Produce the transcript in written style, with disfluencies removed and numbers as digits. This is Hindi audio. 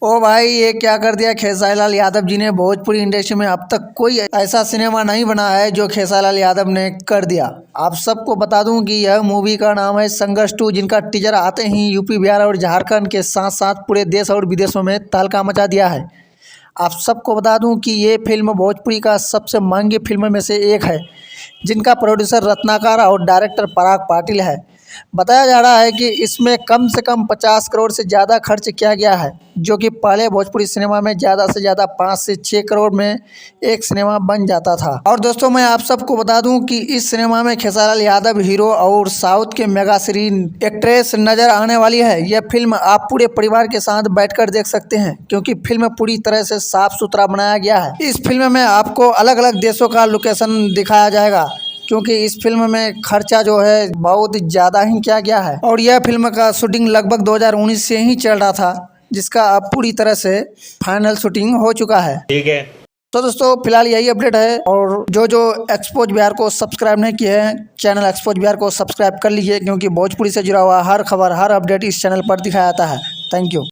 ओ भाई, ये क्या कर दिया खेसारी लाल यादव जी ने। भोजपुरी इंडस्ट्री में अब तक कोई ऐसा सिनेमा नहीं बना है जो खेसारी लाल यादव ने कर दिया। आप सबको बता दूं कि यह मूवी का नाम है संघर्ष 2, जिनका टीजर आते ही यूपी, बिहार और झारखंड के साथ साथ पूरे देश और विदेशों में तहलका मचा दिया है। आप सबको बता दूं कि ये फिल्म भोजपुरी का सबसे महंगी फिल्म में से एक है, जिनका प्रोड्यूसर रत्नाकर और डायरेक्टर पराग पाटिल है। बताया जा रहा है कि इसमें कम से कम 50 करोड़ से ज़्यादा खर्च किया गया है, जो कि पहले भोजपुरी सिनेमा में ज़्यादा से ज़्यादा 5 से 6 करोड़ में एक सिनेमा बन जाता था। और दोस्तों, मैं आप सबको बता दूं कि इस सिनेमा में खेसारी लाल यादव हीरो और साउथ के मेगा श्री एक्ट्रेस नजर आने वाली है। यह फिल्म आप पूरे परिवार के साथ बैठकर देख सकते हैं, क्योंकि फिल्म पूरी तरह से साफ सुथरा बनाया गया है। इस फिल्म में आपको अलग अलग देशों का लोकेशन दिखाया जाएगा, क्योंकि इस फिल्म में खर्चा जो है बहुत ज़्यादा ही किया गया है। और यह फिल्म का शूटिंग लगभग 2019 से ही चल रहा था, जिसका अब पूरी तरह से फाइनल शूटिंग हो चुका है। ठीक है, तो दोस्तों फिलहाल यही अपडेट है। और जो एक्सपोज बिहार को सब्सक्राइब नहीं किए हैं, चैनल एक्सपोज बिहार को सब्सक्राइब कर लीजिए, क्योंकि भोजपुरी से जुड़ा हुआ हर खबर, हर अपडेट इस चैनल पर दिखाया जाता है। Thank you.